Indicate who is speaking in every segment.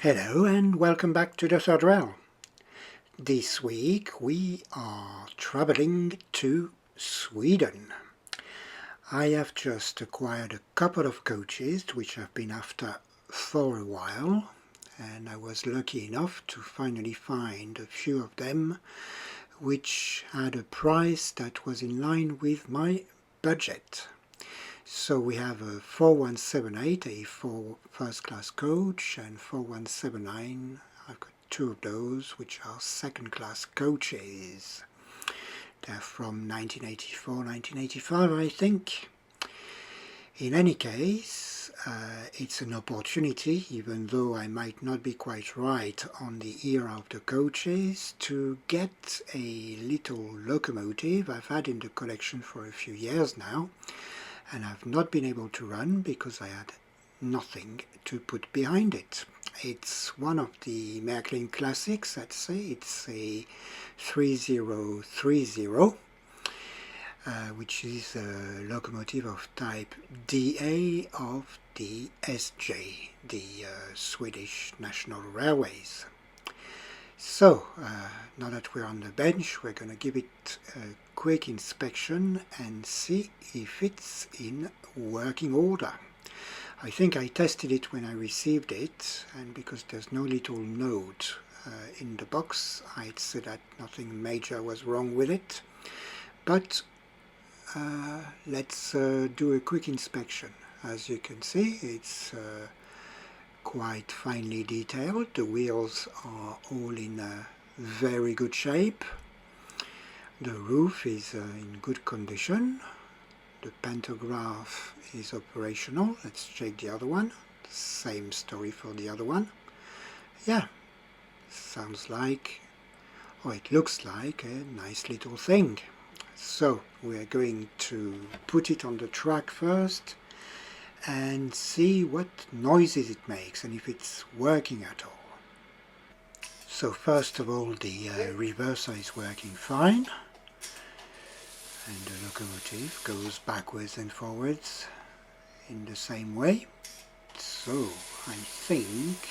Speaker 1: Hello and welcome back to the third rail. This week we are traveling to Sweden. I have just acquired a couple of coaches which I've been after for a while, and I was lucky enough to finally find a few of them which had a price that was in line with my budget. So we have a 4178, a first class coach, and 4179. I've got two of those, which are second class coaches. They're from 1984, 1985, I think. In any case, it's an opportunity, even though I might not be quite right on the era of the coaches, to get a little locomotive I've had in the collection for a few years now, and I've not been able to run because I had nothing to put behind it. It's one of the Märklin classics, I'd say. It's a 3030, which is a locomotive of type DA of the SJ, the Swedish National Railways. So, now that we're on the bench, we're going to give it a quick inspection and see if it's in working order. I think I tested it when I received it, and because there's no little note in the box, I'd say that nothing major was wrong with it. But let's do a quick inspection. As you can see, it's quite finely detailed. The wheels are all in very good shape. The roof is in good condition. The pantograph is operational. Let's check the other one. Same story for the other one. Yeah, sounds like, or it looks like a nice little thing. So we're going to put it on the track first and see what noises it makes and if it's working at all. So first of all, the reverser is working fine, and the locomotive goes backwards and forwards in the same way. So I think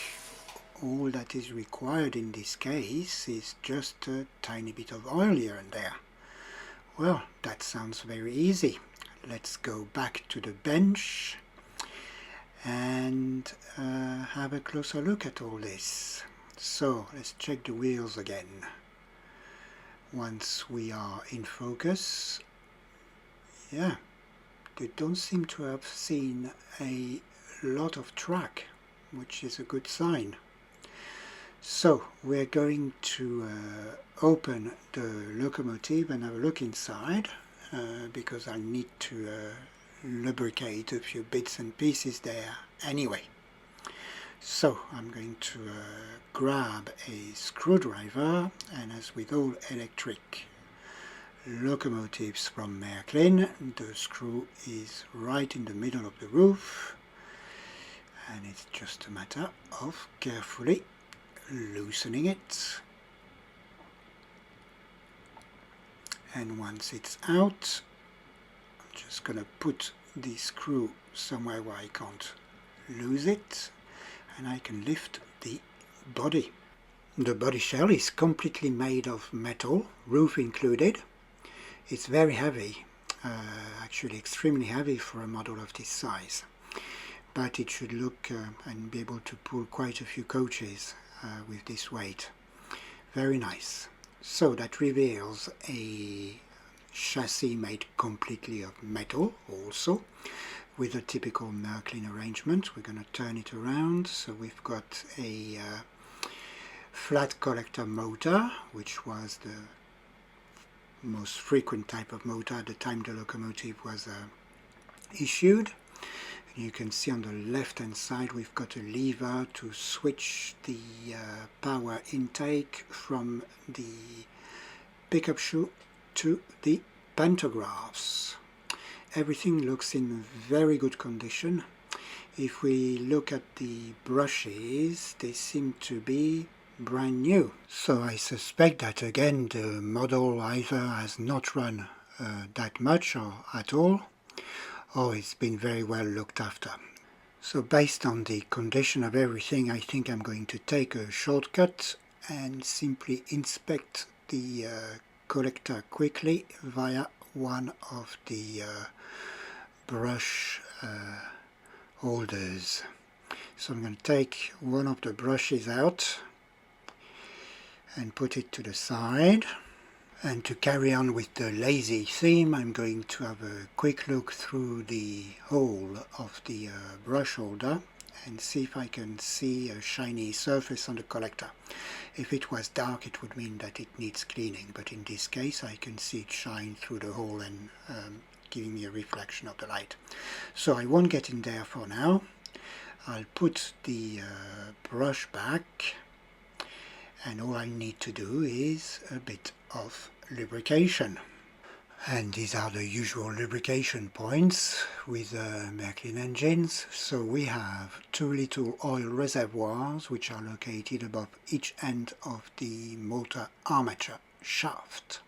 Speaker 1: all that is required in this case is just a tiny bit of oil here and there. Well, that sounds very easy. Let's go back to the bench and have a closer look at all this. So let's check the wheels again. Once we are in focus, yeah, they don't seem to have seen a lot of track, which is a good sign. So we're going to open the locomotive and have a look inside, because I need to lubricate a few bits and pieces there anyway. So I'm going to grab a screwdriver, and as with all electric locomotives from Märklin, the screw is right in the middle of the roof, and it's just a matter of carefully loosening it. And once it's out, I'm just going to put the screw somewhere where I can't lose it, and I can lift the body. The body shell is completely made of metal, roof included. It's very heavy, actually extremely heavy for a model of this size, but it should look and be able to pull quite a few coaches with this weight. Very nice. So that reveals a chassis made completely of metal also, with a typical Märklin arrangement. We're going to turn it around. So we've got a flat collector motor, which was the most frequent type of motor at the time the locomotive was issued. And you can see on the left hand side we've got a lever to switch the power intake from the pickup shoe to the pantographs. Everything looks in very good condition. If we look at the brushes, they seem to be brand new. So I suspect that again the model either has not run that much or at all, or it's been very well looked after. So based on the condition of everything, I think I'm going to take a shortcut and simply inspect the collector quickly via one of the brush holders. So I'm going to take one of the brushes out and put it to the side. And to carry on with the lazy theme, I'm going to have a quick look through the hole of the brush holder and see if I can see a shiny surface on the collector. If it was dark, it would mean that it needs cleaning, but in this case I can see it shine through the hole and giving me a reflection of the light. So I won't get in there for now. I'll put the brush back, and all I need to do is a bit of lubrication. And these are the usual lubrication points with Märklin engines. So we have two little oil reservoirs which are located above each end of the motor armature shaft.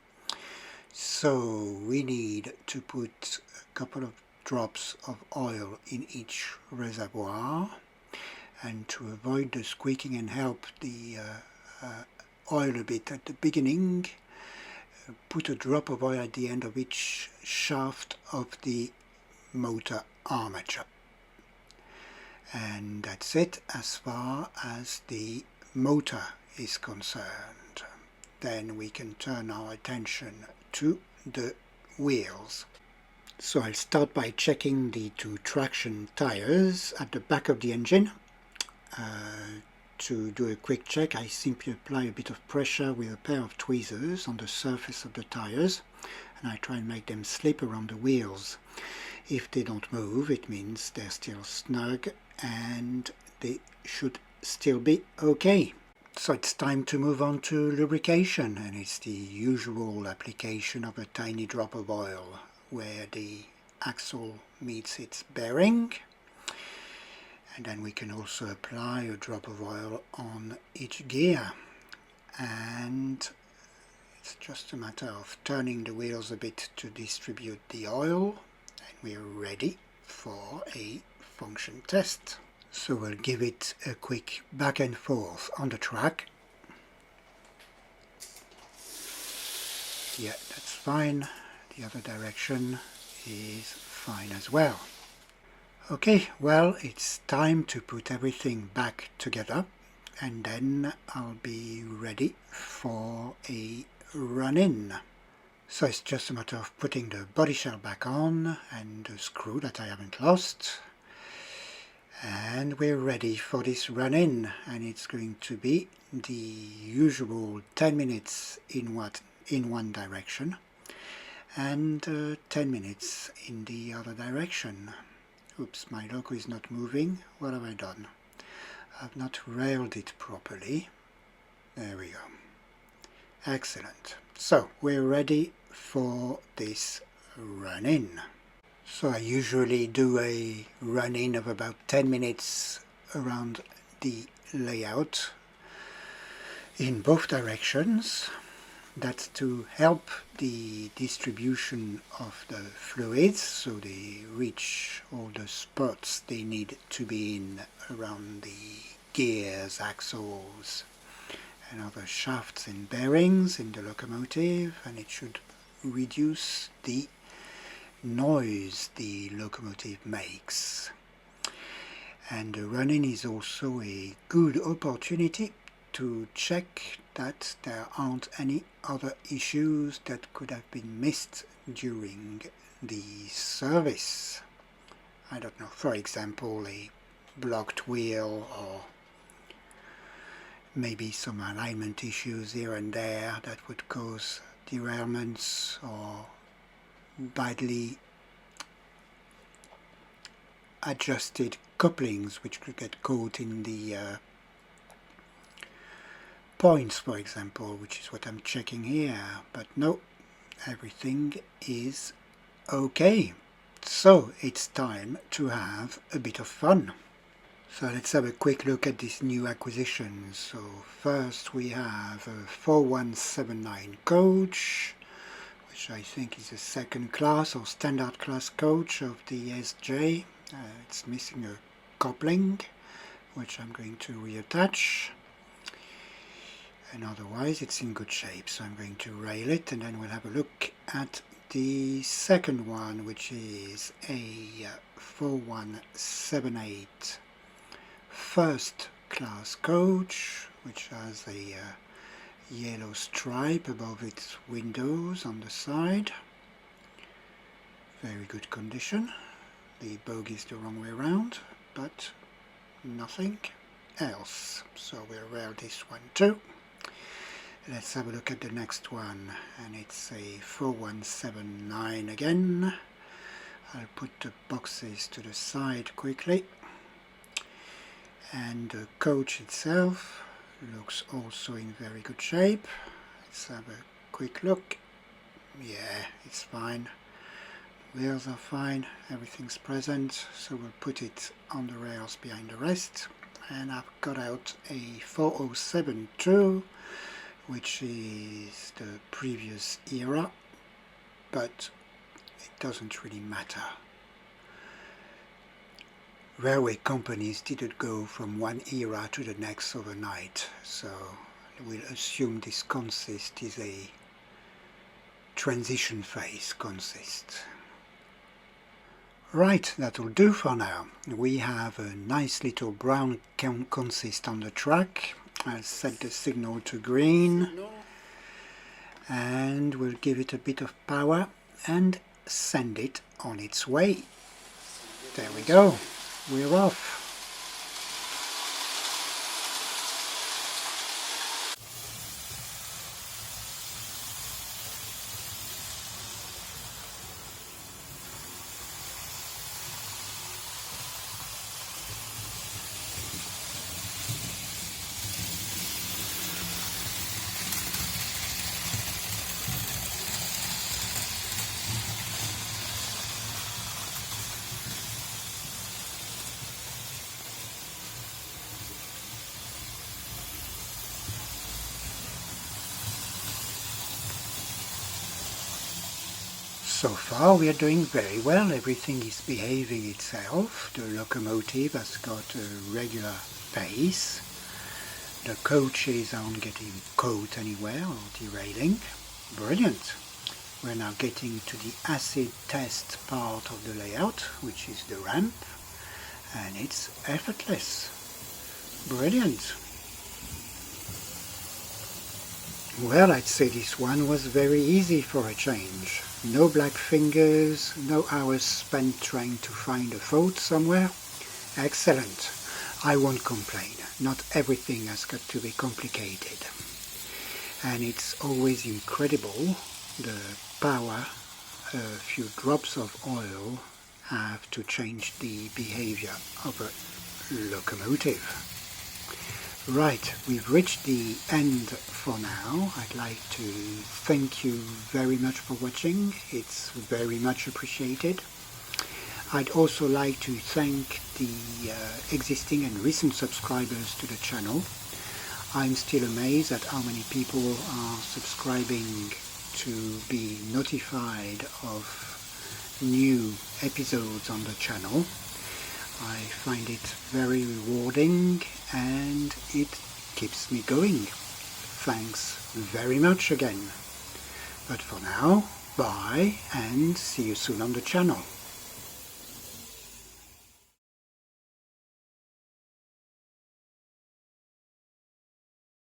Speaker 1: So we need to put a couple of drops of oil in each reservoir, and to avoid the squeaking and help the oil a bit at the beginning, put a drop of oil at the end of each shaft of the motor armature. And that's it as far as the motor is concerned. Then we can turn our attention to the wheels. So I'll start by checking the two traction tires at the back of the engine. To do a quick check, I simply apply a bit of pressure with a pair of tweezers on the surface of the tires, and I try and make them slip around the wheels. If they don't move, it means they're still snug and they should still be okay. So it's time to move on to lubrication, and it's the usual application of a tiny drop of oil where the axle meets its bearing. And then we can also apply a drop of oil on each gear. And it's just a matter of turning the wheels a bit to distribute the oil. And we're ready for a function test. So we'll give it a quick back and forth on the track. Yeah, that's fine. The other direction is fine as well. Okay, well, it's time to put everything back together, and then I'll be ready for a run-in. So it's just a matter of putting the body shell back on and the screw that I haven't lost. And we're ready for this run-in, and it's going to be the usual 10 minutes in one direction and 10 minutes in the other direction. Oops, my logo is not moving. What have I done? I've not railed it properly. There we go. Excellent. So we're ready for this run-in. So I usually do a run-in of about 10 minutes around the layout in both directions. That's to help the distribution of the fluids, so they reach all the spots they need to be in around the gears, axles and other shafts and bearings in the locomotive, and it should reduce the noise the locomotive makes. And the run-in is also a good opportunity to check that there aren't any other issues that could have been missed during the service. I don't know, for example, a blocked wheel, or maybe some alignment issues here and there that would cause derailments, or badly adjusted couplings which could get caught in the points, for example, which is what I'm checking here. But no, everything is okay. So it's time to have a bit of fun. So let's have a quick look at this new acquisition. So first we have a 4179 coach, which I think is a second class or standard class coach of the SJ. It's missing a coupling, which I'm going to reattach, and otherwise it's in good shape, so I'm going to rail it, and then we'll have a look at the second one, which is a 4178 first class coach, which has a yellow stripe above its windows on the side. Very good condition. The bogie is the wrong way around, but nothing else, so we'll rail this one too. Let's have a look at the next one, and it's a 4179 again. I'll put the boxes to the side quickly, and the coach itself looks also in very good shape. Let's have a quick look. Yeah, it's fine. Wheels are fine, everything's present, so we'll put it on the rails behind the rest. And I've got out a 4072, which is the previous era, but it doesn't really matter. Railway companies didn't go from one era to the next overnight, so we'll assume this consist is a transition phase consist. Right, that'll do for now. We have a nice little brown consist on the track. I'll set the signal to green, and we'll give it a bit of power and send it on its way. There we go, we're off. So far we are doing very well, everything is behaving itself, the locomotive has got a regular pace, the coaches aren't getting caught anywhere or derailing. Brilliant! We're now getting to the acid test part of the layout, which is the ramp, and it's effortless. Brilliant! Well, I'd say this one was very easy for a change. No black fingers, no hours spent trying to find a fault somewhere. Excellent. I won't complain. Not everything has got to be complicated. And it's always incredible the power a few drops of oil have to change the behavior of a locomotive. Right, we've reached the end for now. I'd like to thank you very much for watching. It's very much appreciated. I'd also like to thank the existing and recent subscribers to the channel. I'm still amazed at how many people are subscribing to be notified of new episodes on the channel. I find it very rewarding and it keeps me going. Thanks very much again. But for now, bye and see you soon on the channel.